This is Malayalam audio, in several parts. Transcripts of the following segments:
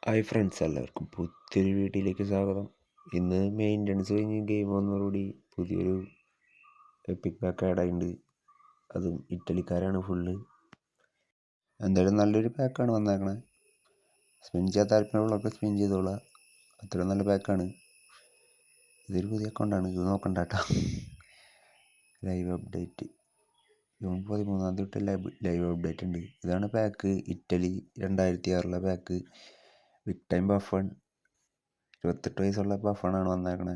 ഹായ് ഫ്രണ്ട്സ്, എല്ലാവർക്കും പുതിയൊരു വീഡിയോയിലേക്ക് സ്വാഗതം. ഇന്ന് മെയിൻ്റനൻസ് കഴിഞ്ഞ് ഗെയിം വന്നതോടുകൂടി പുതിയൊരു എപ്പിക് പാക്ക് ആഡ് ആയിട്ടുണ്ട്. അതും ഇറ്റലിക്കാരാണ് ഫുള്ള്. എന്തായാലും നല്ലൊരു പാക്കാണ് വന്നേക്കണേ. സ്പിൻ ചെയ്യാൻ താല്പര്യമുള്ളവർക്ക് സ്പിൻ ചെയ്തോളാം. അത്ര നല്ല പാക്കാണ്. ഇതൊരു പുതിയ അക്കൗണ്ടാണ്, ഇത് നോക്കണ്ട കേട്ടോ. ലൈവ് അപ്ഡേറ്റ് ജൂൺ 13 തൊട്ട് ലൈവ് അപ്ഡേറ്റ് ഉണ്ട്. ഇതാണ് pack. Italy 2006 pack. Big time Buffon. 28 വയസ്സുള്ള ബഫണാണ് വന്നേക്കണേ.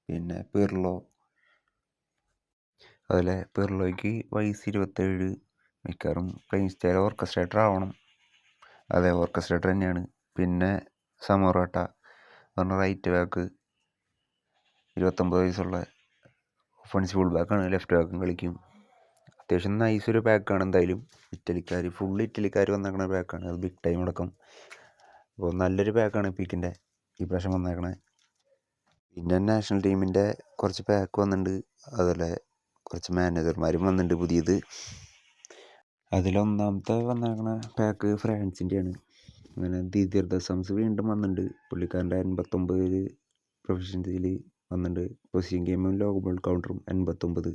പിന്നെ പിർലോ, അതുപോലെ പിർലോയ്ക്ക് വയസ്സ് 27. മിക്കവാറും പ്ലെയിങ് സ്റ്റൈൽ ഓർക്കസ്ട്രേറ്റർ ആവണം. അതെ, ഓർക്കസ്ട്രേറ്റർ തന്നെയാണ്. പിന്നെ സമോറാട്ട പറഞ്ഞ റൈറ്റ് ബാക്ക്, 29 വയസ്സുള്ള ഒഫൻസ് ഫുൾ ബാക്കാണ്. ലെഫ്റ്റ് ബാക്കും കളിക്കും. അത്യാവശ്യം നൈസൊരു പാക്കാണ്. എന്തായാലും ഫുൾ ഇറ്റലിക്കാർ വന്നേക്കണ പാക്കാണ്. അത് ബിഗ് ടൈം അടക്കം. അപ്പോൾ നല്ലൊരു പാക്കാണ് പീക്കിൻ്റെ ഈ പ്രാവശ്യം വന്നേക്കണേ. പിന്നെ നാഷണൽ ടീമിൻ്റെ കുറച്ച് പാക്ക് വന്നിട്ടുണ്ട്. അതുപോലെ കുറച്ച് മാനേജർമാരും വന്നിട്ടുണ്ട് പുതിയത്. അതിലൊന്നാമത്തെ വന്നേക്കണ പാക്ക് ഫ്രാൻസിൻ്റെയാണ്. അങ്ങനെ ദിദിയർ ദസംസ് വീണ്ടും വന്നിട്ടുണ്ട്. പുള്ളിക്കാരൻ്റെ 89 പ്രൊഫഷൻസിൽ വന്നിട്ടുണ്ട്. പൊസിഷൻ ഗെയിമും ലോങ് ബോൾ കൗണ്ടറും 89.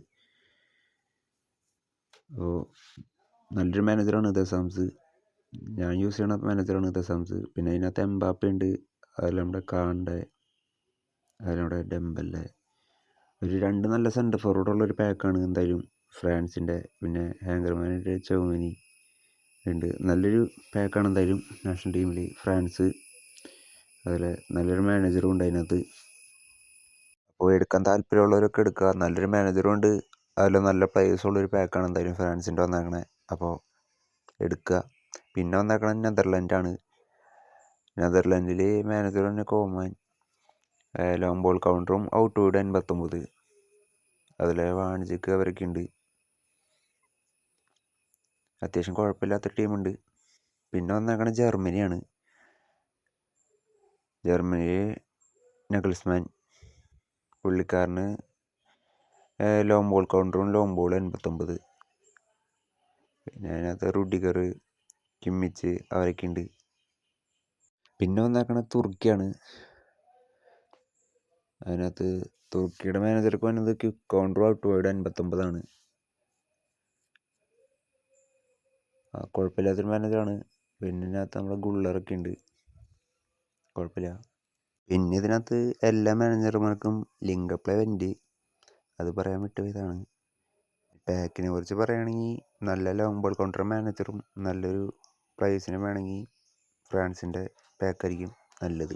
അപ്പോൾ നല്ലൊരു മാനേജറാണ് ദസാംസ്. ഞാൻ യൂസ് ചെയ്യണ മാനേജറാണ് ദസാംസ്. പിന്നെ അതിനകത്ത് എംബാപ്പ ഉണ്ട്, അതിൽ നമ്മുടെ കാണ്ടെ, അതിലൂടെ ഡെമ്പല്ലേ. ഒരു 2 നല്ല സെൻറ്റർ ഫോർവേഡുള്ളൊരു പാക്കാണ് എന്തായാലും ഫ്രാൻസിൻ്റെ. പിന്നെ ഹാങ്കർമാൻ്റെ ചൗമനി ഉണ്ട്. നല്ലൊരു പാക്കാണ് എന്തായാലും നാഷണൽ ടീമിൽ ഫ്രാൻസ്. അതുപോലെ നല്ലൊരു മാനേജറും ഉണ്ട് അതിനകത്ത്. അപ്പോൾ എടുക്കാൻ താല്പര്യമുള്ളവരൊക്കെ എടുക്കുക. നല്ലൊരു മാനേജറും ഉണ്ട്, അതിൽ നല്ല പ്ലേയേഴ്സുള്ളൊരു പാക്കാണ് എന്തായാലും ഫ്രാൻസിൻ്റെ വന്നേക്കണേ. അപ്പോൾ എടുക്കുക. പിന്നെ വന്നേക്കണ നെതർലാൻഡാണ്. നെതർലാൻഡിൽ മാനേജർ തന്നെ കോമാൻ. ലോങ് ബോൾ കൗണ്ടറും ഔട്ട് വൈഡ് 89. അതിലെ വാണിജ്യക്ക് അവരൊക്കെ ഉണ്ട്. അത്യാവശ്യം കുഴപ്പമില്ലാത്തൊരു ടീമുണ്ട്. പിന്നെ വന്നേക്കണ ജർമ്മനിയാണ്. ജർമ്മനിയിൽ നഗൽസ്മാൻ. പുള്ളിക്കാരന് ലോങ് ബോൾ കൗണ്ടറും ലോങ് ബോൾ 89. പിന്നെ അതിനകത്ത് റുഡിഗർ, കിമ്മിച്ച് അവരൊക്കെ ഉണ്ട്. പിന്നെ വന്നേക്കണ തുർക്കിയാണ്. അതിനകത്ത് തുർക്കിയുടെ മാനേജർക്ക് വന്നത് ക്വിക്ക് കൗണ്ടറും ഔട്ട് വൈഡ് 89. കുഴപ്പമില്ലാത്തൊരു മാനേജറാണ്. പിന്നെ ഇതിനകത്ത് നമ്മുടെ ഗുള്ളറൊക്കെ ഉണ്ട്, കുഴപ്പമില്ല. പിന്നെ ഇതിനകത്ത് എല്ലാ മാനേജർമാർക്കും ലിങ്ക് അപ്ലൈ ഉണ്ട്, അത് പറയാൻ വിട്ടുപോയതാണ്. പാക്കിനെ കുറിച്ച് പറയുകയാണെങ്കിൽ നല്ല ലോങ് ബോൾ കൗണ്ടർ മാനേജറും നല്ലൊരു പ്രൈസിന് വേണമെങ്കിൽ ഫ്രാൻസിൻ്റെ പാക്കായിരിക്കും നല്ലത്.